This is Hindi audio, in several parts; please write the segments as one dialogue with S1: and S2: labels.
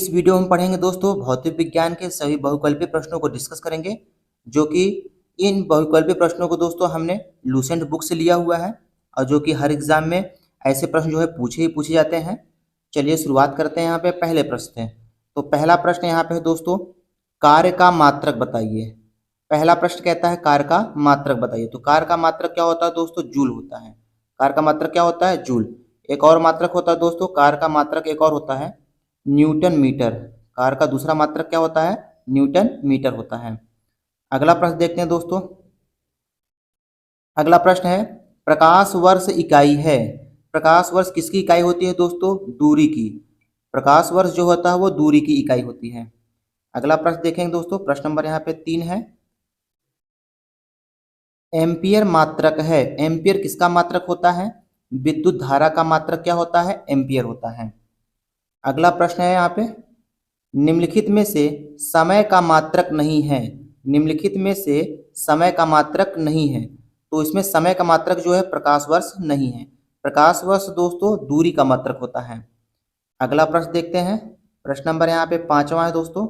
S1: इस वीडियो में पढ़ेंगे दोस्तों भौतिक विज्ञान के सभी बहुकल्पीय प्रश्नों को डिस्कस करेंगे, जो कि इन बहुकल्पीय प्रश्नों को दोस्तों हमने लूसेंट बुक से लिया हुआ है और जो कि हर एग्जाम में ऐसे प्रश्न जो है पूछे जाते हैं। चलिए शुरुआत करते हैं। यहाँ पे पहले प्रश्न है, तो पहला प्रश्न यहाँ पे है दोस्तों, कार्य का मात्रक बताइए। पहला प्रश्न कहता है कार्य का मात्रक बताइए। तो कार्य का मात्रक क्या होता है दोस्तों? जूल होता है। कार्य का मात्रक क्या होता है? जूल। एक और मात्रक होता है दोस्तों, कार्य का मात्रक एक और होता है न्यूटन मीटर। कार्य का दूसरा मात्रक क्या होता है? न्यूटन मीटर होता है। अगला प्रश्न देखते हैं दोस्तों। अगला प्रश्न है, प्रकाश वर्ष इकाई है। प्रकाश वर्ष किसकी इकाई होती है दोस्तों? दूरी की। प्रकाश वर्ष जो होता है वो दूरी की इकाई होती है। अगला प्रश्न देखेंगे दोस्तों, प्रश्न नंबर यहाँ पे 3 है। एम्पियर मात्रक है। एम्पियर किसका मात्रक होता है? विद्युत धारा का मात्रक क्या होता है? एम्पियर होता है। अगला प्रश्न है यहाँ पे, निम्नलिखित में से समय का मात्रक नहीं है। निम्नलिखित में से समय का मात्रक नहीं है, तो इसमें समय का मात्रक जो है प्रकाश वर्ष नहीं है। प्रकाश वर्ष दोस्तों दूरी का मात्रक होता है। अगला प्रश्न देखते हैं। प्रश्न नंबर यहाँ पे 5वां है दोस्तों,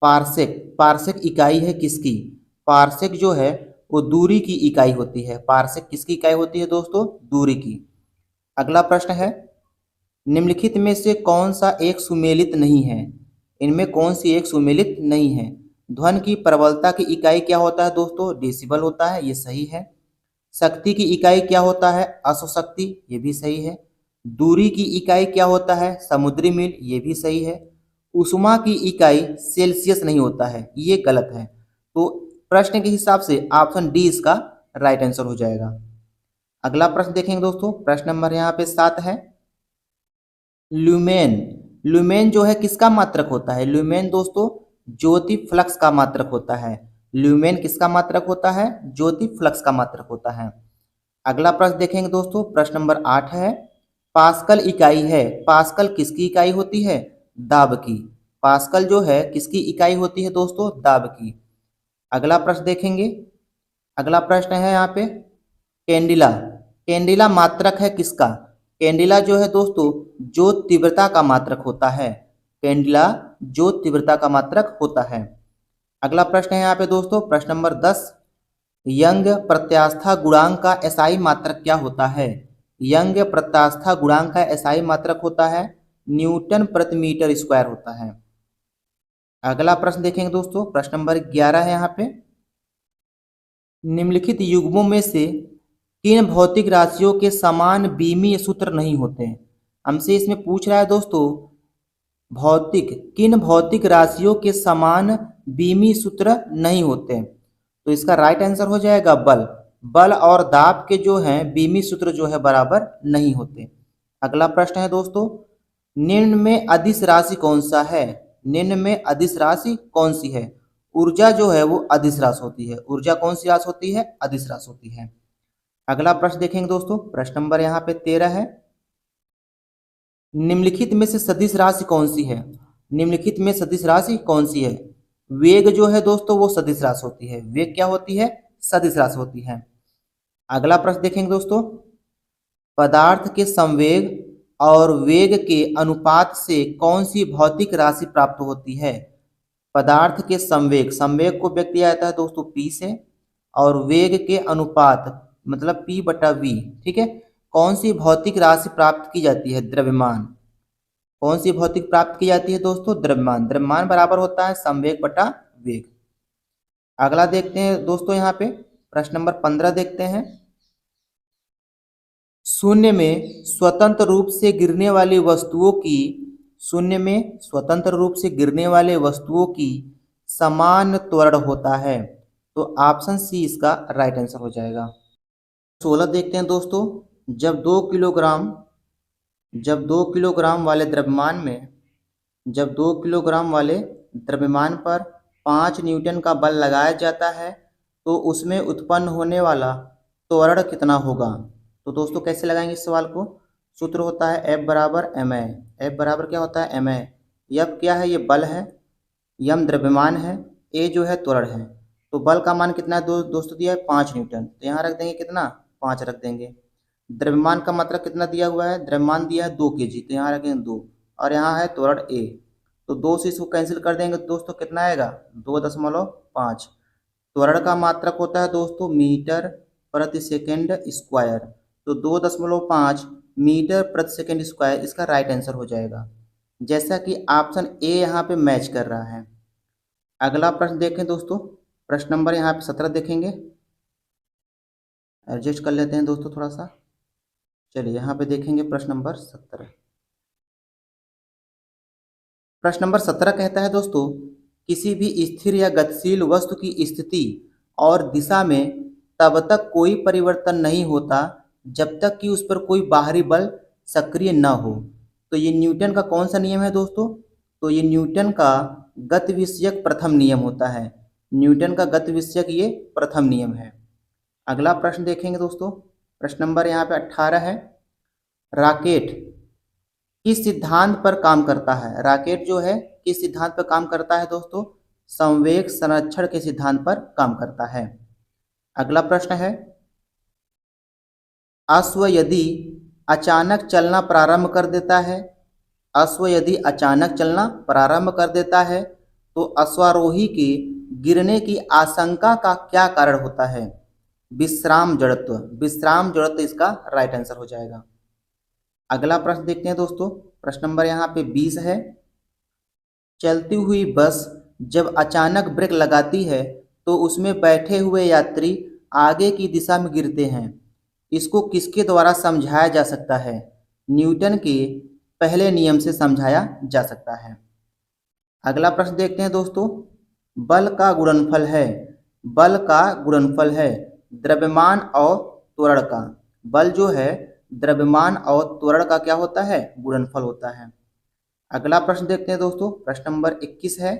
S1: पारसेक। पारसेक इकाई है किसकी? पारसेक जो है वो दूरी की इकाई होती है। पारसेक किसकी इकाई होती है दोस्तों? दूरी की। अगला प्रश्न है, निम्नलिखित में से कौन सा एक सुमेलित नहीं है? इनमें कौन सी एक सुमेलित नहीं है? ध्वनि की प्रबलता की इकाई क्या होता है दोस्तों? डेसिबल होता है, ये सही है। शक्ति की इकाई क्या होता है? अश्वशक्ति, ये भी सही है। दूरी की इकाई क्या होता है? समुद्री मील, ये भी सही है। उष्मा की इकाई सेल्सियस नहीं होता है, ये गलत है। तो प्रश्न के हिसाब से ऑप्शन डी इसका राइट आंसर हो जाएगा। अगला प्रश्न देखेंगे दोस्तों। प्रश्न नंबर यहाँ पे 7 है, ल्यूमेन। ल्यूमेन जो है किसका मात्रक होता है? ल्यूमेन दोस्तों ज्योति फ्लक्स का मात्रक होता है। ल्यूमेन किसका मात्रक होता है? ज्योति फ्लक्स का मात्रक होता है। अगला प्रश्न देखेंगे दोस्तों। प्रश्न नंबर 8 है, पास्कल इकाई है। पास्कल किसकी इकाई होती है? दाब की। पास्कल जो है किसकी इकाई होती है दोस्तों? दाब की। अगला प्रश्न देखेंगे। अगला प्रश्न है यहाँ पे, कैंडिला। कैंडिला मात्रक है किसका? कैंडिला जो है दोस्तों जो तीव्रता का मात्रक होता है। कैंडिला जो तीव्रता का मात्रक होता है। अगला प्रश्न है यहाँ पे दोस्तों, प्रश्न नंबर 10, यंग प्रत्यास्था गुणांक का एसआई मात्रक क्या होता है? यंग प्रत्यास्था गुणांक का एसआई मात्रक होता है न्यूटन प्रति मीटर स्क्वायर होता है। अगला प्रश्न देखेंगे दोस्तों। प्रश्न नंबर 11 है यहाँ पे, निम्नलिखित युग्मों में से किन भौतिक राशियों के समान बीमीय सूत्र नहीं होते? हमसे इसमें पूछ रहा है दोस्तों, किन भौतिक राशियों के समान बीमीय सूत्र नहीं होते? तो इसका राइट आंसर हो जाएगा बल। बल और दाब के जो हैं बीमीय सूत्र जो है बराबर नहीं होते। अगला प्रश्न है दोस्तों, निम्न में अदिश राशि कौन सा है? निम्न में अदिश राशि कौन सी है? ऊर्जा जो है वो अदिश राशि होती है। ऊर्जा कौन सी राशि होती है? अदिश राशि होती है। अगला प्रश्न देखेंगे दोस्तों। प्रश्न नंबर यहाँ पे 13 है, निम्नलिखित में से सदिश राशि कौन सी है? निम्नलिखित में सदिश राशि कौन सी है? वेग जो है दोस्तों वो सदिश राशि होती है। वेग क्या होती है? सदिश राशि होती है। अगला प्रश्न देखेंगे दोस्तों, पदार्थ के संवेग और वेग के अनुपात से कौन सी भौतिक राशि प्राप्त होती है? पदार्थ के संवेग, संवेग को व्यक्त किया जाता है दोस्तों p से, और वेग के अनुपात मतलब p/v। ठीक है, कौन सी भौतिक राशि प्राप्त की जाती है? द्रव्यमान। कौन सी भौतिक प्राप्त की जाती है दोस्तों? द्रव्यमान। द्रव्यमान बराबर होता है संवेग बटा वेग। अगला देखते हैं दोस्तों, यहाँ पे प्रश्न नंबर 15 देखते हैं, शून्य में स्वतंत्र रूप से गिरने वाली वस्तुओं की, शून्य में स्वतंत्र रूप से गिरने वाले वस्तुओं की समान त्वरण होता है। तो ऑप्शन सी इसका राइट आंसर हो जाएगा। 16 देखते हैं दोस्तों, जब 2 किलोग्राम वाले द्रव्यमान में, जब 2 किलोग्राम वाले द्रव्यमान पर 5 न्यूटन का बल लगाया जाता है तो उसमें उत्पन्न होने वाला त्वरण कितना होगा? तो दोस्तों कैसे लगाएंगे इस सवाल को? सूत्र होता है F बराबर ma। F बराबर क्या होता है? ma। F क्या है? ये बल है, m द्रव्यमान है, a जो है त्वरण है। तो बल का मान कितना है दोस्तों दिया है? 5 न्यूटन। तो यहाँ रख देंगे कितना? 5 रख देंगे। द्रव्यमान का मात्रा कितना दिया हुआ है? द्रव्यमान दिया है 2 kg, तो यहाँ रखेंगे 2। और यहाँ है त्वरण ए। तो 2 से इसको कैंसिल कर देंगे दोस्तों, कितना आएगा 2.5। त्वरण का मात्रक होता है दोस्तों मीटर प्रति सेकंड स्क्वायर। तो 2.5 मीटर प्रति सेकंड स्क्वायर इसका राइट आंसर हो जाएगा, जैसा कि ऑप्शन ए यहाँ पे मैच कर रहा है। अगला प्रश्न देखें दोस्तों, प्रश्न नंबर यहाँ पे 17 देखेंगे। एडजस्ट कर लेते हैं दोस्तों थोड़ा सा। चलिए यहाँ पे देखेंगे प्रश्न नंबर 17। प्रश्न नंबर 17 कहता है दोस्तों, किसी भी स्थिर या गतिशील वस्तु की स्थिति और दिशा में तब तक कोई परिवर्तन नहीं होता जब तक कि उस पर कोई बाहरी बल सक्रिय न हो। तो ये न्यूटन का कौन सा नियम है दोस्तों? तो ये न्यूटन का गति विषयक प्रथम नियम होता है। न्यूटन का गति विषयक ये प्रथम नियम है। अगला प्रश्न देखेंगे दोस्तों, प्रश्न नंबर यहाँ पे 18 है। रॉकेट किस सिद्धांत पर काम करता है? रॉकेट जो है किस सिद्धांत पर काम करता है दोस्तों? संवेग संरक्षण के सिद्धांत पर काम करता है। अगला प्रश्न है, अश्व यदि अचानक चलना प्रारंभ कर देता है, अश्व यदि अचानक चलना प्रारंभ कर देता है तो अश्वारोही के गिरने की आशंका का क्या कारण होता है? विश्राम जड़त्व। विश्राम जड़त्व इसका राइट आंसर हो जाएगा। अगला प्रश्न देखते हैं दोस्तों, प्रश्न नंबर यहाँ पे 20 है। चलती हुई बस जब अचानक ब्रेक लगाती है तो उसमें बैठे हुए यात्री आगे की दिशा में गिरते हैं। इसको किसके द्वारा समझाया जा सकता है? न्यूटन के पहले नियम से समझाया जा सकता है। अगला प्रश्न देखते हैं दोस्तों, बल का गुणनफल है, बल का गुणनफल है द्रव्यमान और त्वरण का। बल जो है द्रव्यमान और त्वरण का क्या होता है? गुणनफल होता है। अगला प्रश्न देखते हैं दोस्तों, प्रश्न नंबर 21 है।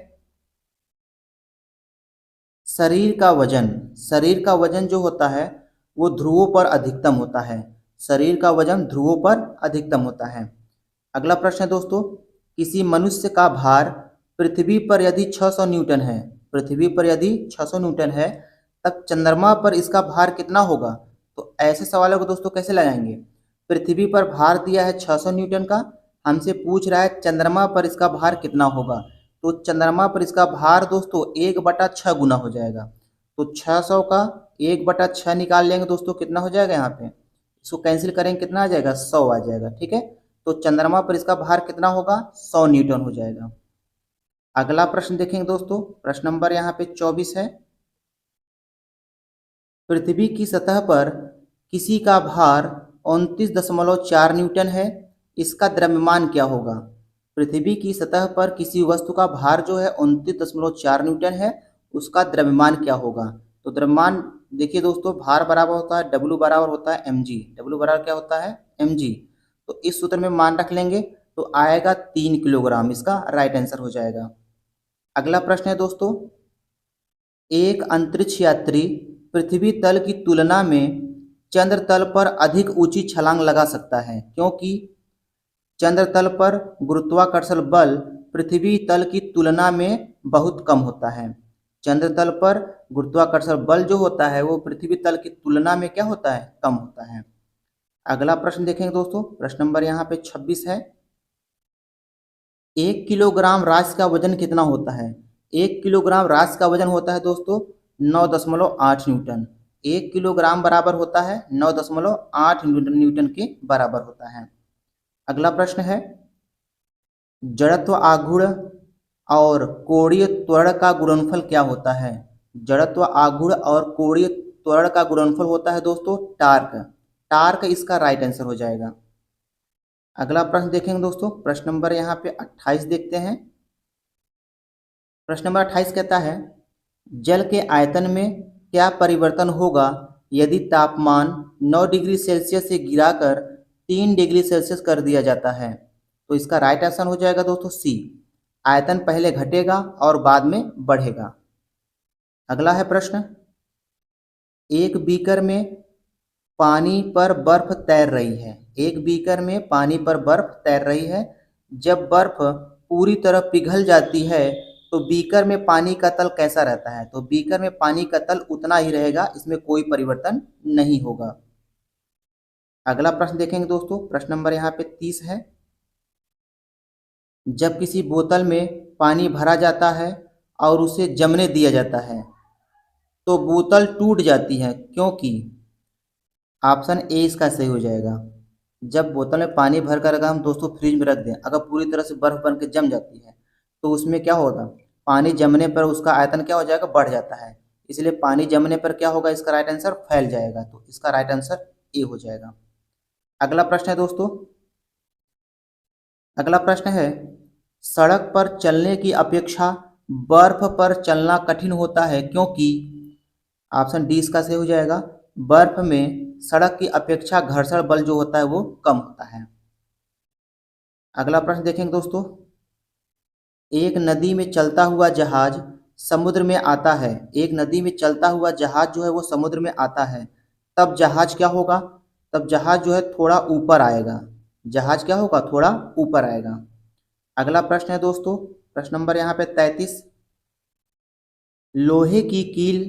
S1: शरीर का वजन, शरीर का वजन जो होता है वो ध्रुवों पर अधिकतम होता है। शरीर का वजन ध्रुवों पर अधिकतम होता है। अगला प्रश्न है दोस्तों, किसी मनुष्य का भार पृथ्वी पर यदि 600 न्यूटन है, पृथ्वी पर यदि 600 न्यूटन है तब चंद्रमा पर इसका भार कितना होगा? तो ऐसे सवालों को दोस्तों कैसे लगाएंगे? पृथ्वी पर भार दिया है 600 न्यूटन का, हमसे पूछ रहा है चंद्रमा पर इसका भार कितना होगा। तो चंद्रमा पर इसका भार दोस्तों 1/6 गुना हो जाएगा। तो 600 का 1/6 निकाल लेंगे दोस्तों, कितना हो जाएगा? यहाँ पे इसको कैंसिल करेंगे, कितना आ जाएगा? 100 आ जाएगा। ठीक है, तो चंद्रमा पर इसका भार कितना होगा? 100 न्यूटन हो जाएगा। अगला प्रश्न देखेंगे दोस्तों, प्रश्न नंबर यहाँ पे 24 है। पृथ्वी की सतह पर किसी का भार 29.4 न्यूटन है, इसका द्रव्यमान क्या होगा? पृथ्वी की सतह पर किसी वस्तु का भार जो है 29.4 न्यूटन है, उसका द्रव्यमान क्या होगा? तो द्रव्यमान देखिए दोस्तों, भार बराबर होता है W बराबर होता है mg। W बराबर क्या होता है? mg। तो इस सूत्र में मान रख लेंगे तो आएगा 3 किलोग्राम, इसका राइट आंसर हो जाएगा। अगला प्रश्न है दोस्तों, एक अंतरिक्ष यात्री पृथ्वी तल की तुलना में चंद्र तल पर अधिक ऊंची छलांग लगा सकता है, क्योंकि चंद्र तल पर गुरुत्वाकर्षण बल पृथ्वी तल की तुलना में बहुत कम होता है। चंद्र तल पर गुरुत्वाकर्षण बल जो होता है वो पृथ्वी तल की तुलना में क्या होता है? कम होता है। अगला प्रश्न देखेंगे दोस्तों, प्रश्न नंबर यहाँ पे 26 है। 1 किलोग्राम राशि का वजन कितना होता है? 1 किलोग्राम राशि का वजन होता है दोस्तों 9.8 न्यूटन। 1 किलोग्राम बराबर होता है 9.8 न्यूटन के बराबर होता है। अगला प्रश्न है, जड़त्व आघूर्ण और कोणीय त्वरण का गुणनफल क्या होता है? जड़त्व आघूर्ण और कोणीय त्वरण का गुणनफल होता है दोस्तों टार्क। टार्क इसका राइट आंसर हो जाएगा। अगला प्रश्न देखेंगे दोस्तों, प्रश्न नंबर यहाँ पे 28 देखते हैं। प्रश्न नंबर 28 कहता है, जल के आयतन में क्या परिवर्तन होगा यदि तापमान 9 डिग्री सेल्सियस से गिराकर 3 डिग्री सेल्सियस कर दिया जाता है? तो इसका राइट आंसर हो जाएगा दोस्तों सी, आयतन पहले घटेगा और बाद में बढ़ेगा। अगला है प्रश्न, एक बीकर में पानी पर बर्फ तैर रही है, एक बीकर में पानी पर बर्फ तैर रही है। जब बर्फ पूरी तरह पिघल जाती है तो बीकर में पानी का तल कैसा रहता है? तो बीकर में पानी का तल उतना ही रहेगा, इसमें कोई परिवर्तन नहीं होगा। अगला प्रश्न देखेंगे दोस्तों, प्रश्न नंबर यहाँ पे 30 है। जब किसी बोतल में पानी भरा जाता है और उसे जमने दिया जाता है तो बोतल टूट जाती है, क्योंकि ऑप्शन ए इसका सही हो जाएगा। जब बोतल में पानी भर कर अगर हम दोस्तों फ्रिज में रख दें, अगर पूरी तरह से बर्फ बन के जम जाती है तो उसमें क्या होगा, पानी जमने पर उसका आयतन क्या हो जाएगा, बढ़ जाता है। इसलिए पानी जमने पर क्या होगा, इसका राइट आंसर फैल जाएगा, तो इसका राइट आंसर ए हो जाएगा। अगला प्रश्न है दोस्तों, अगला प्रश्न है, सड़क पर चलने की अपेक्षा बर्फ पर चलना कठिन होता है क्योंकि, ऑप्शन डी इसका सही हो जाएगा, बर्फ में सड़क की अपेक्षा घर्षण बल जो होता है वो कम होता है। अगला प्रश्न देखेंगे दोस्तों, एक नदी में चलता हुआ जहाज समुद्र में आता है, एक नदी में चलता हुआ जहाज जो है वो समुद्र में आता है, तब जहाज क्या होगा, तब जहाज जो है थोड़ा ऊपर आएगा, जहाज क्या होगा, थोड़ा ऊपर आएगा। अगला प्रश्न है दोस्तों, प्रश्न नंबर यहाँ पे 33, लोहे की कील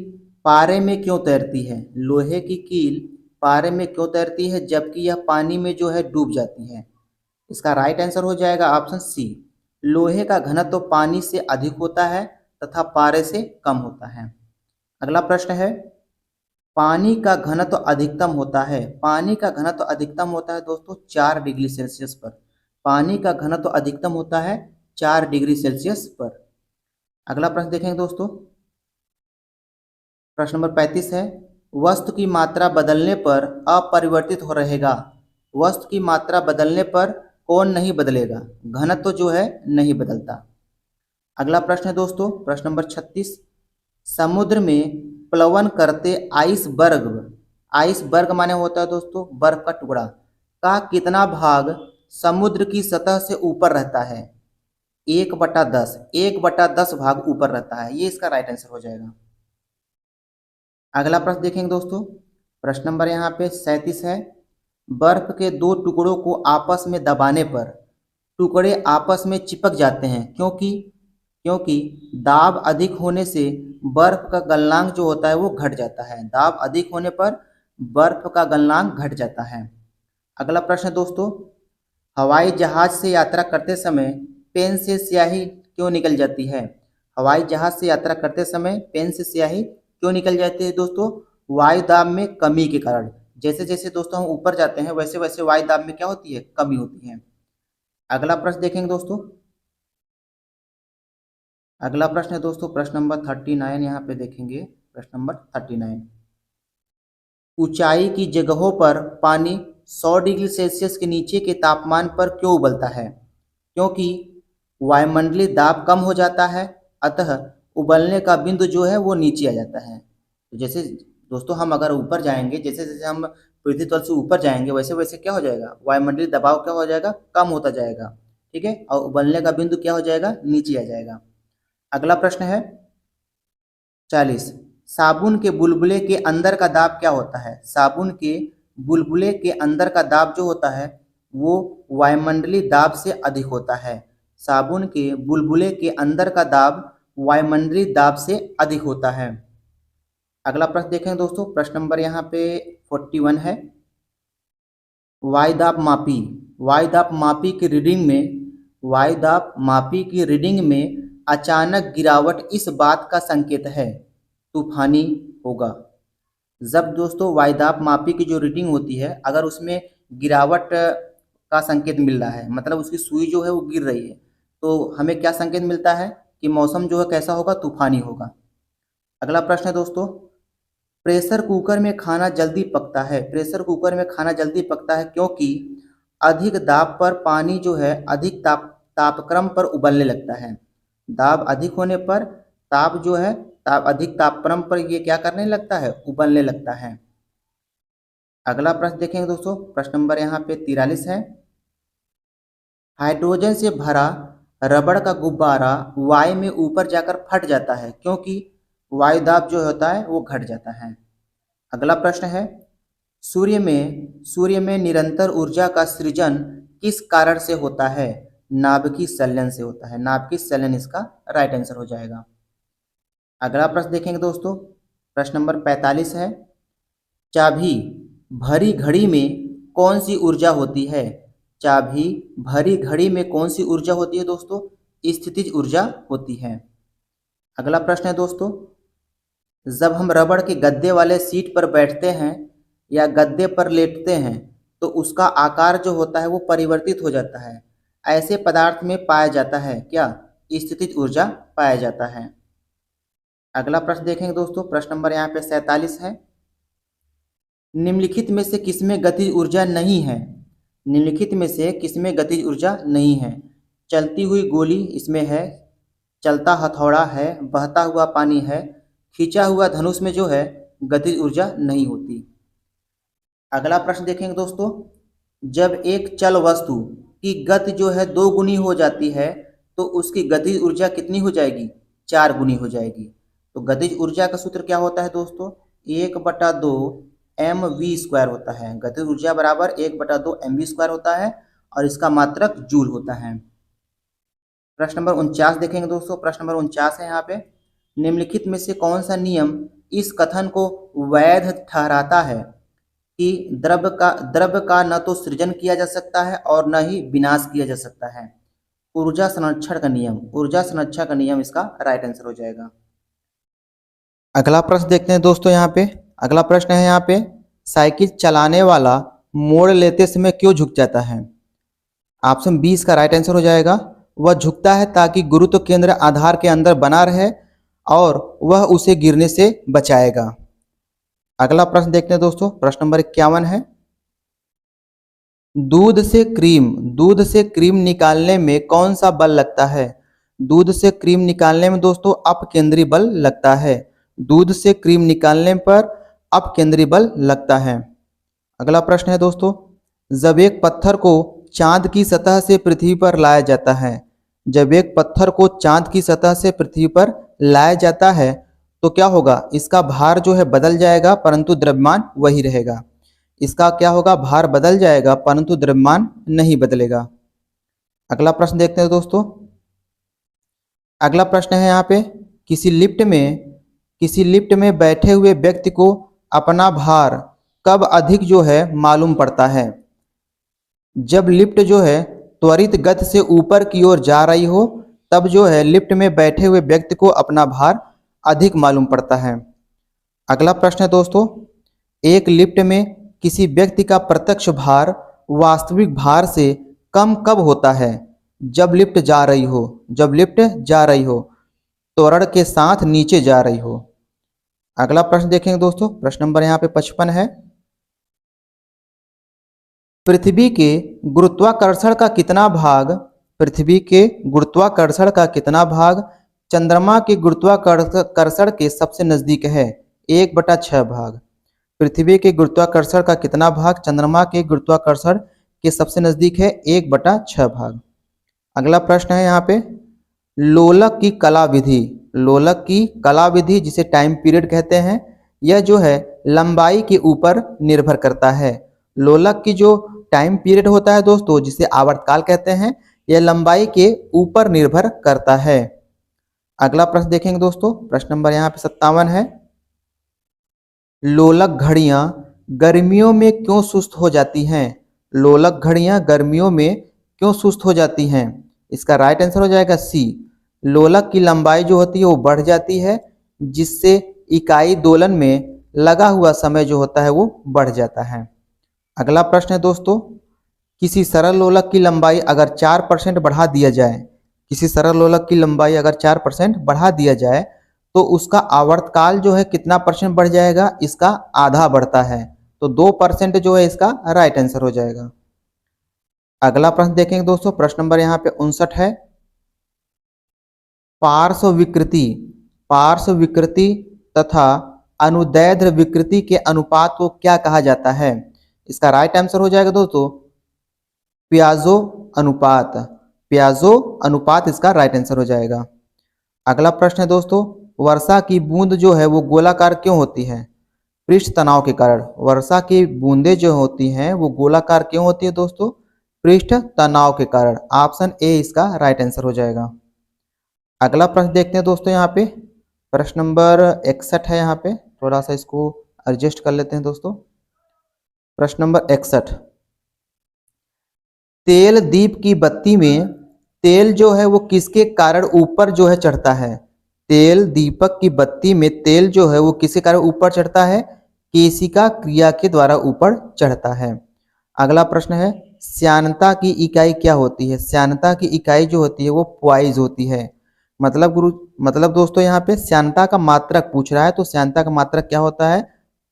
S1: पारे में क्यों तैरती है, लोहे की कील पारे में क्यों तैरती है जबकि यह पानी में जो है डूब जाती है। इसका राइट आंसर हो जाएगा ऑप्शन सी, लोहे का घनत्व तो पानी से अधिक होता है तथा पारे से कम होता है। अगला प्रश्न है, पानी का घनत्व तो अधिकतम होता है, पानी का घनत्व तो अधिकतम होता है दोस्तों 4 डिग्री सेल्सियस पर, पानी का घनत्व तो अधिकतम होता है 4 डिग्री सेल्सियस पर। अगला प्रश्न देखेंगे दोस्तों, प्रश्न नंबर 35 है, वस्तु की मात्रा बदलने पर अपरिवर्तित हो रहेगा, वस्तु की मात्रा बदलने पर कौन नहीं बदलेगा, घनत्व तो जो है नहीं बदलता। अगला प्रश्न है दोस्तों, प्रश्न नंबर 36, समुद्र में प्लवन करते आइसबर्ग, आइसबर्ग माने होता है दोस्तों बर्फ का टुकड़ा, का कितना भाग समुद्र की सतह से ऊपर रहता है, 1/10, 1/10 भाग ऊपर रहता है, ये इसका राइट आंसर हो जाएगा। अगला प्रश्न देखेंगे दोस्तों, प्रश्न नंबर यहाँ पे 37 है, बर्फ के दो टुकड़ों को आपस में दबाने पर टुकड़े आपस में चिपक जाते हैं क्योंकि, क्योंकि दाब अधिक होने से बर्फ का गलनांक जो होता है वो घट जाता है, दाब अधिक होने पर बर्फ का गलनांक घट जाता है। अगला प्रश्न दोस्तों, हवाई जहाज से यात्रा करते समय पेन से स्याही क्यों निकल जाती है, हवाई जहाज से यात्रा करते समय पेन से स्याही क्यों निकल जाती है दोस्तों, वायु दाब में कमी के कारण, जैसे जैसे दोस्तों हम ऊपर जाते हैं वैसे वैसे वायु दाब में क्या होती है, कमी होती है। अगला प्रश्न देखेंगे दोस्तों, अगला प्रश्न है दोस्तों प्रश्न नंबर 39, यहाँ पे देखेंगे प्रश्न नंबर 39, ऊंचाई की जगहों पर पानी 100 डिग्री सेल्सियस के नीचे के तापमान पर क्यों उबलता है, क्योंकि वायुमंडलीय दाब कम हो जाता है, अतः उबलने का बिंदु जो है वो नीचे आ जाता है। तो जैसे दोस्तों हम अगर ऊपर जाएंगे, जैसे जैसे हम पृथ्वी तल से ऊपर जाएंगे वैसे वैसे क्या हो जाएगा, वायुमंडलीय दबाव क्या हो जाएगा, कम होता जाएगा, ठीक है, और उबलने का बिंदु क्या हो जाएगा, नीचे आ जाएगा। अगला प्रश्न है 40, साबुन के बुलबुले के अंदर का दाब क्या होता है, साबुन के बुलबुले के अंदर का दाब जो होता है वो वायुमंडलीय दाब से अधिक होता है, साबुन के बुलबुले के अंदर का दाब वायुमंडलीय दाब से अधिक होता है। अगला प्रश्न देखें दोस्तों, प्रश्न नंबर यहाँ पे 41 है, वायुदाब मापी, वायुदाब मापी की रीडिंग में, वायुदाब मापी की रीडिंग में अचानक गिरावट इस बात का संकेत है, तूफानी होगा। जब दोस्तों वायुदाब मापी की जो रीडिंग होती है अगर उसमें गिरावट का संकेत मिल रहा है, मतलब उसकी सुई जो है वो गिर रही है, तो हमें क्या संकेत मिलता है कि मौसम जो है कैसा होगा, तूफानी होगा। अगला प्रश्न है दोस्तों, प्रेशर कुकर में खाना जल्दी पकता है, प्रेशर कुकर में खाना जल्दी पकता है क्योंकि अधिक दाब पर पानी जो है अधिक तापक्रम पर उबलने लगता है, दाब अधिक होने पर ताप जो है अधिक तापक्रम पर ये क्या करने लगता है, उबलने लगता है। अगला प्रश्न देखेंगे दोस्तों, प्रश्न नंबर यहाँ पे 43 है, हाइड्रोजन से भरा रबड़ का गुब्बारा वायु में ऊपर जाकर फट जाता है क्योंकि वायुदाब जो होता है वो घट जाता है। अगला प्रश्न है, सूर्य में निरंतर ऊर्जा का सृजन किस कारण से होता है, नाभिकीय संलयन से होता है, नाभिकीय संलयन इसका राइट आंसर हो जाएगा। अगला प्रश्न देखेंगे दोस्तों, प्रश्न नंबर 45 है, चाबी भरी घड़ी में कौन सी ऊर्जा होती है, चाबी, भरी घड़ी में कौन सी ऊर्जा होती है दोस्तों? स्थितिज ऊर्जा होती है। अगला प्रश्न है दोस्तों, जब हम रबड़ के गद्दे वाले सीट पर बैठते हैं या गद्दे पर लेटते हैं तो उसका आकार जो होता है वो परिवर्तित हो जाता है। ऐसे पदार्थ में पाया जाता है क्या? स्थितिज ऊर्जा पाया जाता है। अगला प्रश्न देखेंगे दोस्तों, प्रश्न नंबर यहाँ पे 47 है। निम्नलिखित में से किसमें गतिज ऊर्जा नहीं है? निम्नलिखित में से किसमें गतिज ऊर्जा नहीं है? चलती हुई गोली इसमें है, चलता हथौड़ा है, बहता हुआ पानी है, खींचा हुआ धनुष में जो है गतिज ऊर्जा नहीं होती। अगला प्रश्न देखेंगे दोस्तों, जब एक चल वस्तु की गति जो है 2 गुनी हो जाती है तो उसकी गतिज ऊर्जा कितनी हो जाएगी? 4 गुनी हो जाएगी। तो गतिज ऊर्जा का सूत्र क्या होता है दोस्तों? 1/2 mv² होता है। गतिज ऊर्जा बराबर 1/2 mv² होता है और इसका मात्रक जूल होता है। प्रश्न नंबर 49 देखेंगे दोस्तों, प्रश्न नंबर 49 है यहाँ पे, निम्नलिखित में से कौन सा नियम इस कथन को वैध ठहराता है कि द्रव्य का न तो सृजन किया जा सकता है और न ही विनाश किया जा सकता है? ऊर्जा संरक्षण का नियम, ऊर्जा संरक्षण का नियम इसका राइट आंसर हो जाएगा। अगला प्रश्न देखते हैं दोस्तों यहाँ पे। अगला प्रश्न है यहाँ पे, साइकिल चलाने वाला मोड़ लेते समय क्यों झुक जाता है? ऑप्शन 20 का राइट आंसर हो जाएगा। वह झुकता है ताकि गुरुत्व केंद्र आधार के अंदर बना रहे और वह उसे गिरने से बचाएगा। अगला प्रश्न देखते हैं दोस्तों, प्रश्न नंबर 51 है, दूध से क्रीम निकालने में कौन सा बल लगता है? दूध से क्रीम निकालने में दोस्तों अपकेंद्री बल लगता है। दूध से क्रीम निकालने पर अपकेंद्री बल लगता है। अगला प्रश्न है दोस्तों, जब एक पत्थर को चांद की सतह से पृथ्वी पर लाया जाता है, जब एक पत्थर को चांद की सतह से पृथ्वी पर लाया जाता है तो क्या होगा? इसका भार जो है बदल जाएगा परंतु द्रव्यमान वही रहेगा। इसका क्या होगा? भार बदल जाएगा परंतु द्रव्यमान नहीं बदलेगा। अगला प्रश्न देखते हैं दोस्तों। अगला प्रश्न है यहाँ पे, किसी लिफ्ट में बैठे हुए व्यक्ति को अपना भार कब अधिक जो है मालूम पड़ता है? जब लिफ्ट जो है त्वरित गति से ऊपर की ओर जा रही हो तब जो है लिफ्ट में बैठे हुए व्यक्ति को अपना भार अधिक मालूम पड़ता है। अगला प्रश्न है दोस्तों, एक लिफ्ट में किसी व्यक्ति का प्रत्यक्ष भार वास्तविक भार से कम कब होता है? जब लिफ्ट जा रही हो, जब लिफ्ट जा रही हो, त्वरण के साथ नीचे जा रही हो। अगला प्रश्न देखेंगे दोस्तों, प्रश्न नंबर यहाँ पे 55 है, पृथ्वी के गुरुत्वाकर्षण का कितना भाग, पृथ्वी के गुरुत्वाकर्षण का कितना भाग चंद्रमा के गुरुत्वाकर्षण के सबसे नजदीक है? 1/6 भाग। पृथ्वी के गुरुत्वाकर्षण का कितना भाग चंद्रमा के गुरुत्वाकर्षण के सबसे नजदीक है? 1/6 भाग। अगला प्रश्न है यहाँ पे, लोलक की कला विधि, लोलक की कला विधि जिसे टाइम पीरियड कहते हैं, यह जो है लंबाई के ऊपर निर्भर करता है। लोलक की जो टाइम पीरियड होता है दोस्तों, जिसे आवर्तकाल कहते हैं, यह लंबाई के ऊपर निर्भर करता है। अगला प्रश्न देखेंगे दोस्तों, प्रश्न नंबर यहाँ पे 57 है, लोलक घड़ियां गर्मियों में क्यों सुस्त हो जाती हैं? लोलक घड़ियां गर्मियों में क्यों सुस्त हो जाती हैं? इसका राइट आंसर हो जाएगा सी। लोलक की लंबाई जो होती है वो बढ़ जाती है जिससे इकाई दोलन में लगा हुआ समय जो होता है वो बढ़ जाता है। अगला प्रश्न है दोस्तों, किसी सरल लोलक की लंबाई अगर 4% बढ़ा दिया जाए, किसी सरल लोलक की लंबाई अगर 4% बढ़ा दिया जाए तो उसका आवर्तकाल जो है कितना परसेंट बढ़ जाएगा? इसका आधा बढ़ता है, तो 2% जो है इसका राइट आंसर हो जाएगा। अगला प्रश्न देखेंगे दोस्तों, प्रश्न नंबर यहाँ पे 59 है, पार्श्व विकृति तथा अनुदैर्ध्य विकृति के अनुपात को क्या कहा जाता है? इसका राइट आंसर हो जाएगा दोस्तों पियाजो अनुपात। पियाजो अनुपात इसका राइट आंसर हो जाएगा। अगला प्रश्न है दोस्तों, वर्षा की बूंद जो है वो गोलाकार क्यों होती है? पृष्ठ तनाव के कारण। वर्षा की बूंदें जो होती हैं वो गोलाकार क्यों होती है दोस्तों? पृष्ठ तनाव के कारण। ऑप्शन ए इसका राइट आंसर हो जाएगा। अगला प्रश्न देखते हैं दोस्तों, यहाँ पे प्रश्न नंबर 61 है। यहाँ पे थोड़ा सा इसको एडजस्ट कर लेते हैं दोस्तों। प्रश्न नंबर 61, तेल दीप की बत्ती में तेल जो है वो किसके कारण ऊपर जो है चढ़ता है? तेल दीपक की बत्ती में तेल जो है वो किसके कारण ऊपर चढ़ता है? केशिका क्रिया के द्वारा ऊपर चढ़ता है। अगला प्रश्न है, श्यानता की इकाई क्या होती है? श्यानता की इकाई जो होती है वो पॉइज होती है। मतलब दोस्तों यहाँ पे श्यानता का मात्रक पूछ रहा है, तो श्यानता का मात्रक क्या होता है?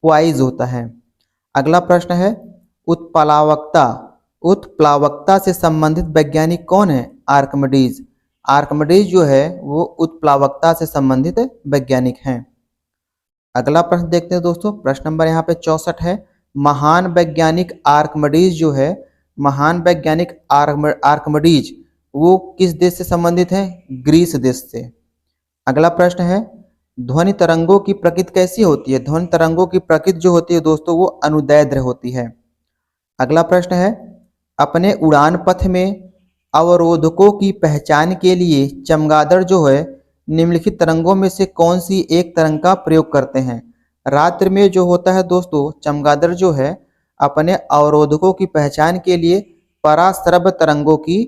S1: पॉइज होता है। अगला प्रश्न है, उत्प्लावकता उत्प्लावकता से संबंधित वैज्ञानिक कौन है? आर्किमिडीज। आर्किमिडीज जो है वो उत्प्लावकता से संबंधित वैज्ञानिक हैं। अगला प्रश्न देखते हैं दोस्तों, प्रश्न नंबर यहाँ पे 64 है। महान वैज्ञानिक आर्किमिडीज जो है, महान वैज्ञानिक आर्किमिडीज वो किस देश से संबंधित है? ग्रीस देश से। अगला प्रश्न है, ध्वनि तरंगों की प्रकृति कैसी होती है? ध्वनि तरंगों की प्रकृति जो होती है दोस्तों वो अनुदैर्ध्य होती है। अगला प्रश्न है, अपने उड़ान पथ में अवरोधकों की पहचान के लिए चमगादड़ जो है निम्नलिखित तरंगों में से कौन सी एक तरंग का प्रयोग करते हैं? रात्रि में जो होता है दोस्तों, चमगादड़ जो है अपने अवरोधकों की पहचान के लिए पराश्रव तरंगों की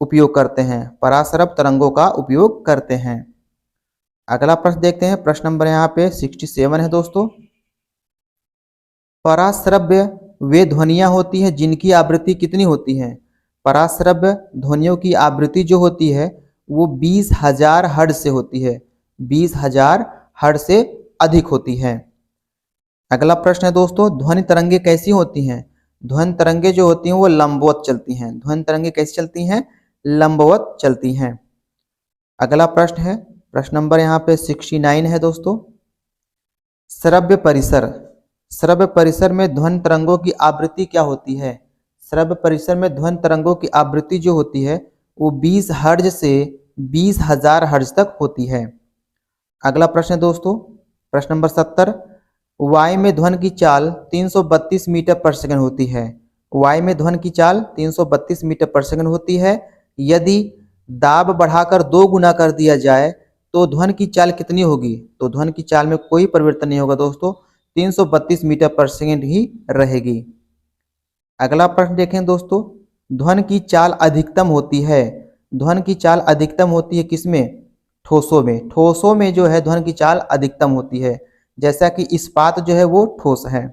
S1: उपयोग करते हैं, पराश्रव तरंगों का उपयोग करते हैं। अगला प्रश्न देखते हैं, प्रश्न नंबर यहाँ पे 67 है दोस्तों। पराश्रव्य वे ध्वनियाँ होती हैं जिनकी आवृत्ति कितनी होती है? पराश्रव्य ध्वनियों की आवृत्ति जो होती है वो 20,000 हर्ट्ज से होती है, 20,000 हर्ट्ज से अधिक होती है। अगला प्रश्न है दोस्तों, ध्वनि तरंगे कैसी होती हैं? ध्वनि तरंगे जो होती हैं वो लंबवत चलती हैं। ध्वनि तरंगे कैसी चलती हैं? लंबवत चलती हैं। अगला प्रश्न है, प्रश्न नंबर यहाँ पे 69 है दोस्तों। श्रव्य परिसर, श्रव्य परिसर में ध्वनि तरंगों की आवृत्ति क्या होती है? श्रव्य परिसर में ध्वनि तरंगों की आवृत्ति जो होती है वो 20 हर्ट्ज से 20,000 हर्ट्ज तक होती है। अगला प्रश्न है दोस्तों, प्रश्न नंबर 70। वायु में ध्वनि की चाल 332 मीटर पर सेकंड होती है। वायु में ध्वनि की चाल 332 मीटर पर सेकंड होती है। यदि दाब बढ़ाकर 2 गुना कर दिया जाए तो ध्वनि की चाल कितनी होगी? तो ध्वनि की चाल में कोई परिवर्तन नहीं होगा दोस्तों, 332 मीटर पर सेकंड ही रहेगी। अगला प्रश्न देखें दोस्तों, ध्वनि की चाल अधिकतम होती है, ध्वनि की चाल अधिकतम होती है किसमें? ठोसों में। ठोसों में जो है ध्वनि की चाल अधिकतम होती है, जैसा कि इस्पात जो है वो ठोस है।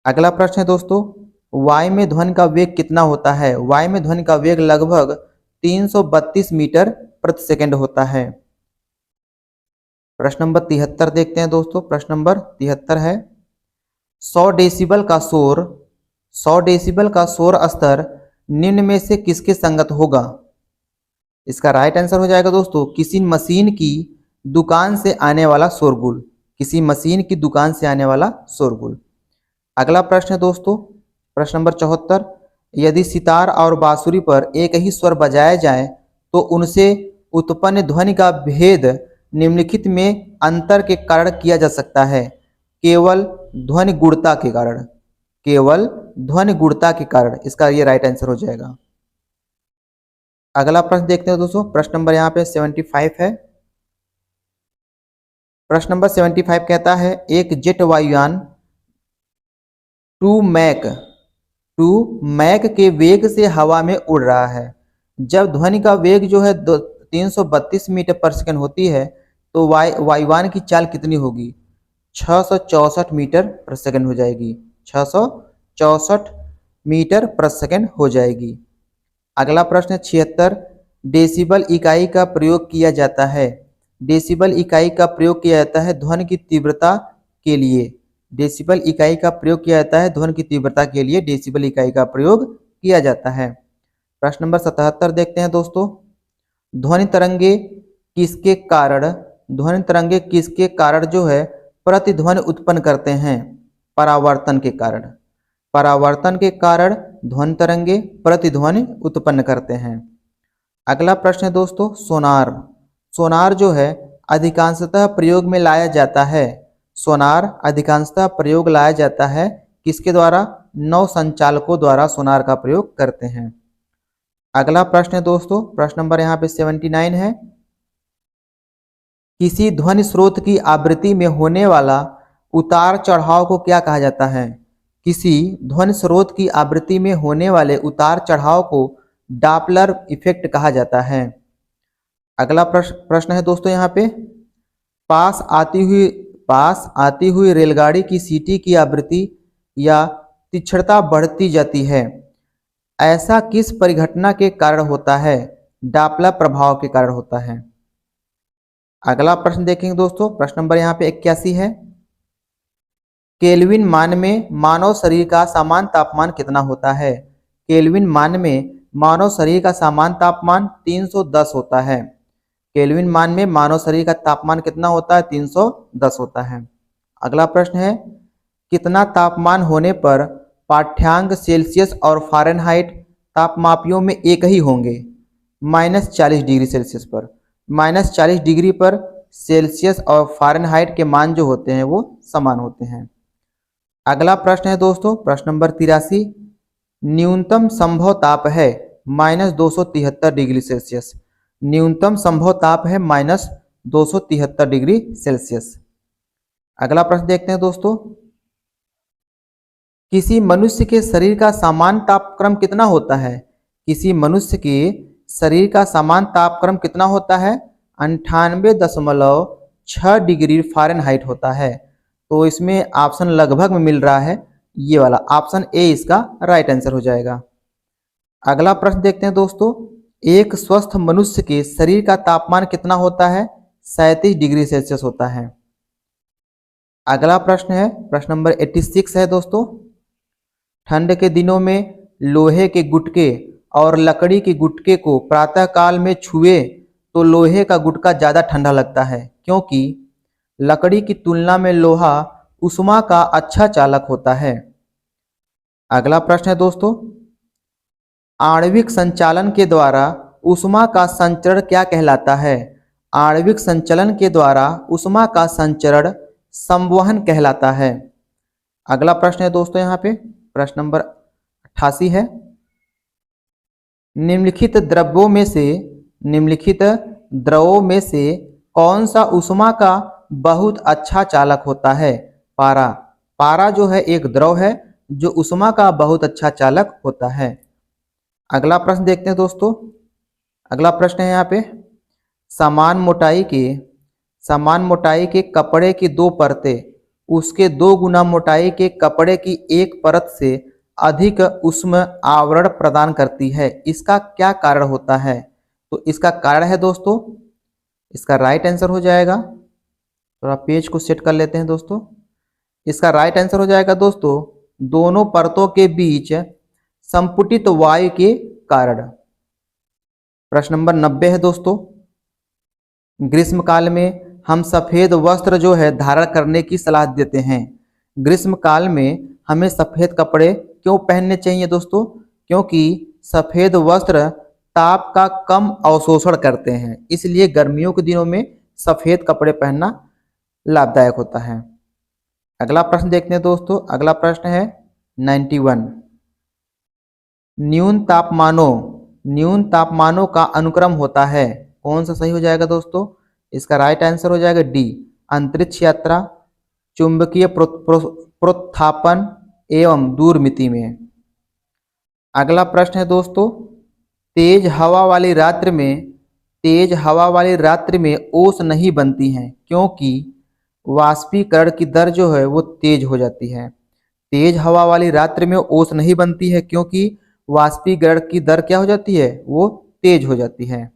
S1: अगला प्रश्न है दोस्तों, वायु में ध्वनि का वेग कितना होता है? वायु में ध्वनि का वेग लगभग 332 मीटर प्रति सेकंड होता है। प्रश्न नंबर 73 देखते हैं दोस्तों। प्रश्न नंबर 73 है, 100 डेसिबल का शोर, 100 डेसिबल का शोर स्तर निम्न में से किसके संगत होगा? इसका राइट आंसर हो जाएगा दोस्तों, किसी मशीन की दुकान से आने वाला शोरगुल, किसी मशीन की दुकान से आने वाला शोरगुल। अगला प्रश्न है दोस्तों, प्रश्न नंबर 74। यदि सितार और बांसुरी पर एक ही स्वर बजाया जाए तो उनसे उत्पन्न ध्वनि का भेद निम्नलिखित में अंतर के कारण किया जा सकता है? केवल ध्वनि गुणता के कारण, केवल ध्वनि गुणता के कारण। इसका ये राइट आंसर हो जाएगा। अगला प्रश्न देखते हैं दोस्तों, प्रश्न नंबर यहाँ पे 75 है। प्रश्न नंबर 75 कहता है, एक जेट वायुयान 2 मैक के वेग से हवा में उड़ रहा है। जब ध्वनि का वेग जो है 332 मीटर पर सेकंड होती है तो वायुयान की चाल कितनी होगी? 664 मीटर प्रति सेकंड हो जाएगी, 664 मीटर प्रति सेकंड हो जाएगी। अगला प्रश्न 76। डेसिबल इकाई का प्रयोग किया जाता है, डेसिबल इकाई का प्रयोग किया जाता है ध्वनि की तीव्रता के लिए। डेसिबल इकाई का प्रयोग किया जाता है ध्वनि की तीव्रता के लिए, डेसिबल इकाई का प्रयोग किया जाता है। प्रश्न नंबर 77 देखते हैं दोस्तों, ध्वनि तरंगे किसके कारण, ध्वनि तरंगे किसके कारण जो है प्रतिध्वनि उत्पन्न करते हैं? परावर्तन के कारण, परावर्तन के कारण ध्वनि तरंगे प्रतिध्वनि उत्पन्न करते हैं। अगला प्रश्न है दोस्तों, सोनार, सोनार जो है अधिकांशतः प्रयोग में लाया जाता है, सोनार अधिकांशतः प्रयोग लाया जाता है किसके द्वारा? नौ संचालकों द्वारा सोनार का प्रयोग करते हैं। अगला प्रश्न है दोस्तों, प्रश्न नंबर यहाँ पे 79 है, किसी ध्वनि स्रोत की आवृत्ति में होने वाला उतार चढ़ाव को क्या कहा जाता है? किसी ध्वनि स्रोत की आवृत्ति में होने वाले उतार चढ़ाव को डॉपलर इफेक्ट कहा जाता है। अगला प्रश्न है दोस्तों यहाँ पे, पास आती हुई रेलगाड़ी की सीटी की आवृत्ति या तीक्ष्णता बढ़ती जाती है, ऐसा किस परिघटना के कारण होता है? डॉपलर प्रभाव के कारण होता है। अगला प्रश्न देखेंगे दोस्तों, प्रश्न नंबर यहाँ पे 81 है। केल्विन मान में मानव शरीर का सामान्य तापमान कितना होता है? केल्विन मान में मानव शरीर का सामान्य तापमान 310 होता है। केल्विन मान में मानव शरीर का तापमान कितना होता है? 310 होता है। अगला प्रश्न है, कितना तापमान होने पर पाठ्यांक सेल्सियस और फ़ारेनहाइट तापमापियों में एक ही होंगे? -40 डिग्री सेल्सियस पर। -40 डिग्री पर सेल्सियस और फ़ारेनहाइट के मान जो होते हैं वो समान होते हैं। अगला प्रश्न है दोस्तों, प्रश्न नंबर 83। न्यूनतम संभव ताप है -273 डिग्री सेल्सियस। न्यूनतम संभव ताप है -273 डिग्री सेल्सियस। अगला प्रश्न देखते हैं दोस्तों, किसी मनुष्य के शरीर का सामान्य तापक्रम कितना होता है? किसी मनुष्य के शरीर का सामान्य तापक्रम कितना होता है? 98.6 डिग्री फ़ारेनहाइट होता है। तो इसमें ऑप्शन लगभग में मिल रहा है, ये वाला ऑप्शन ए इसका राइट आंसर हो जाएगा। अगला प्रश्न देखते हैं दोस्तों, एक स्वस्थ मनुष्य के शरीर का तापमान कितना होता है? 37 डिग्री सेल्सियस होता है। अगला प्रश्न है, प्रश्न नंबर 86 है दोस्तों। ठंड के दिनों में लोहे के गुटके और लकड़ी के गुटके को प्रातःकाल में छुए तो लोहे का गुटका ज़्यादा ठंडा लगता है, क्योंकि लकड़ी की तुलना में लोहा ऊष्मा का अच्छा चालक होता है। अगला प्रश्न है दोस्तों, आणविक संचालन के द्वारा ऊष्मा का संचरण क्या कहलाता है? आणविक संचलन के द्वारा ऊष्मा का संचरण संवहन कहलाता है। अगला प्रश्न है दोस्तों यहाँ पे, प्रश्न नंबर 88 है। निम्नलिखित द्रवों में से कौन सा ऊष्मा का बहुत अच्छा चालक होता है? पारा। पारा जो है एक द्रव है जो ऊष्मा का बहुत अच्छा चालक होता है। अगला प्रश्न देखते हैं दोस्तों, अगला प्रश्न है यहाँ पे, समान मोटाई के कपड़े की दो परतें उसके 2 गुना मोटाई के कपड़े की एक परत से अधिक ऊष्म आवरण प्रदान करती है, इसका क्या कारण होता है? तो इसका कारण है दोस्तों, इसका राइट आंसर हो जाएगा, थोड़ा पेज को सेट कर लेते हैं दोस्तों। इसका राइट आंसर हो जाएगा दोस्तों, दोनों परतों के बीच संपुटित वायु के कारण। प्रश्न नंबर 90 है दोस्तों, ग्रीष्म काल में हम सफ़ेद वस्त्र जो है धारण करने की सलाह देते हैं। ग्रीष्म काल में हमें सफ़ेद कपड़े क्यों पहनने चाहिए दोस्तों? क्योंकि सफ़ेद वस्त्र ताप का कम अवशोषण करते हैं, इसलिए गर्मियों के दिनों में सफ़ेद कपड़े पहनना लाभदायक होता है। अगला प्रश्न देखते हैं दोस्तों, अगला प्रश्न है 91। न्यून तापमानों का अनुक्रम होता है, कौन सा सही हो जाएगा दोस्तों? इसका राइट आंसर हो जाएगा डी, अंतरिक्ष यात्रा, चुंबकीय प्रोत्थापन एवं दूरमिति में। अगला प्रश्न है दोस्तों, तेज हवा वाली रात्रि में ओस नहीं बनती हैं, क्योंकि वाष्पीकरण की दर जो है वो तेज हो जाती है। तेज हवा वाली रात्रि में ओस नहीं बनती है क्योंकि वाष्पीकरण की दर क्या हो जाती है? वो तेज हो जाती है।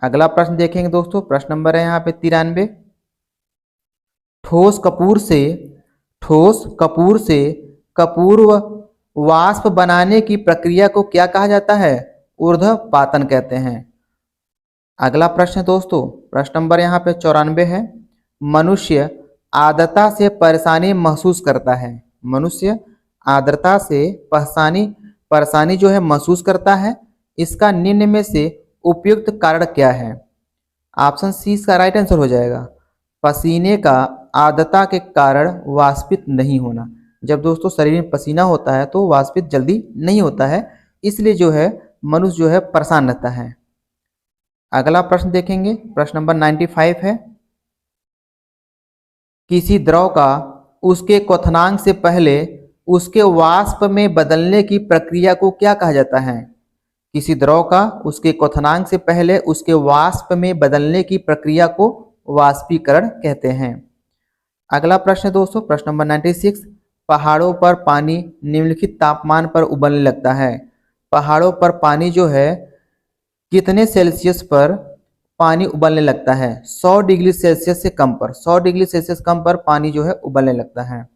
S1: अगला प्रश्न देखेंगे दोस्तों, प्रश्न नंबर है यहाँ पे 93। ठोस कपूर से कपूर वाष्प बनाने की प्रक्रिया को क्या कहा जाता है? ऊर्ध्वपातन कहते हैं। अगला प्रश्न है दोस्तों, प्रश्न नंबर यहाँ पे 94 है। मनुष्य आर्द्रता से परेशानी महसूस करता है। मनुष्य आर्द्रता से परेशानी जो है महसूस करता है, इसका निम्न में से उपयुक्त कारण क्या है? ऑप्शन सी इसका राइट आंसर हो जाएगा, पसीने का आर्द्रता के कारण वाष्पित नहीं होना। जब दोस्तों शरीर में पसीना होता है तो वाष्पित जल्दी नहीं होता है, इसलिए जो है मनुष्य जो है परेशान रहता है। अगला प्रश्न देखेंगे, प्रश्न नंबर 95 है। किसी द्रव का उसके क्वथनांक से पहले उसके वाष्प में बदलने की प्रक्रिया को क्या कहा जाता है? किसी द्रव का उसके क्वथनांक से पहले उसके वाष्प में बदलने की प्रक्रिया को वाष्पीकरण कहते हैं। अगला प्रश्न है दोस्तों, प्रश्न नंबर 96। पहाड़ों पर पानी निम्नलिखित तापमान पर उबलने लगता है। पहाड़ों पर पानी जो है कितने सेल्सियस पर पानी उबलने लगता है? 100 डिग्री सेल्सियस से कम पर, 100 डिग्री सेल्सियस कम पर पानी जो है उबलने लगता है।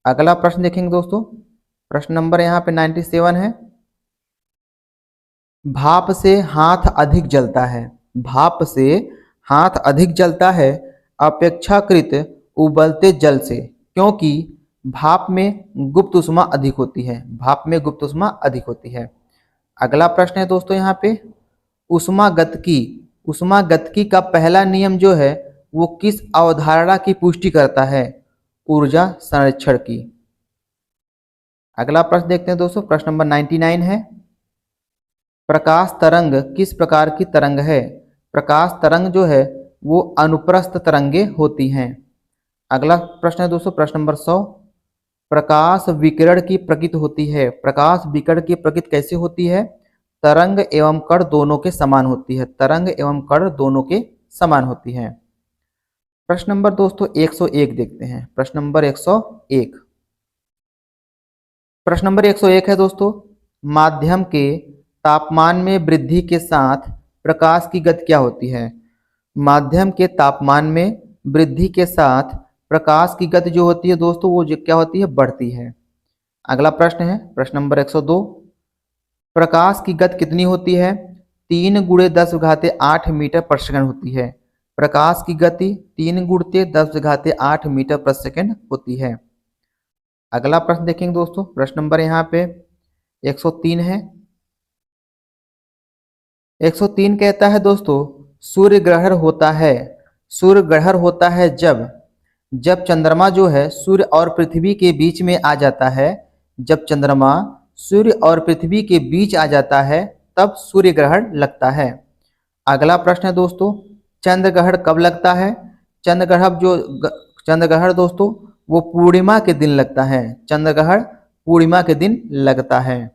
S1: अगला प्रश्न देखेंगे दोस्तों, प्रश्न नंबर यहाँ पे 97 है। भाप से हाथ अधिक जलता है। भाप से हाथ अधिक जलता है अपेक्षाकृत उबलते जल से, क्योंकि भाप में गुप्त ऊष्मा अधिक होती है। भाप में गुप्त ऊष्मा अधिक होती है। अगला प्रश्न है दोस्तों यहाँ पे, ऊष्मागतिकी। ऊष्मागतिकी का पहला नियम जो है वो किस अवधारणा की पुष्टि करता है? ऊर्जा संरक्षण की। अगला प्रश्न देखते हैं दोस्तों, प्रश्न नंबर 99 है। प्रकाश तरंग किस प्रकार की तरंग है? प्रकाश तरंग जो है वो अनुप्रस्थ तरंगे होती हैं। अगला प्रश्न है दोस्तों, प्रश्न नंबर 100। प्रकाश विकिरण की प्रकृति होती है। प्रकाश विकिरण की प्रकृति कैसे होती है? तरंग एवं कण दोनों के समान होती है। तरंग एवं कण दोनों के समान होती है। प्रश्न नंबर दोस्तों 101 देखते हैं। प्रश्न नंबर 101। प्रश्न नंबर 101 है दोस्तों, माध्यम के तापमान में वृद्धि के साथ प्रकाश की गति क्या होती है? माध्यम के तापमान में वृद्धि के साथ प्रकाश की गति जो होती है दोस्तों वो क्या होती है? बढ़ती है। अगला प्रश्न है प्रश्न नंबर 102। प्रकाश की गति कितनी होती है? 3 × 10⁸ मीटर पर सेकंड होती है। प्रकाश की गति 3 × 10⁸ मीटर पर सेकंड होती है। अगला प्रश्न देखेंगे दोस्तों, प्रश्न नंबर यहाँ पे 103 है। 103 कहता है दोस्तों, सूर्य ग्रहण होता है। सूर्य ग्रहण होता है जब चंद्रमा जो है सूर्य और पृथ्वी के बीच में आ जाता है। जब चंद्रमा सूर्य और पृथ्वी के बीच आ जाता है तब सूर्य ग्रहण लगता है। अगला प्रश्न है दोस्तों, चंद्र ग्रहण कब लगता है? चंद्र ग्रहण दोस्तों वो पूर्णिमा के दिन लगता है। चंद्र ग्रहण पूर्णिमा के दिन लगता है।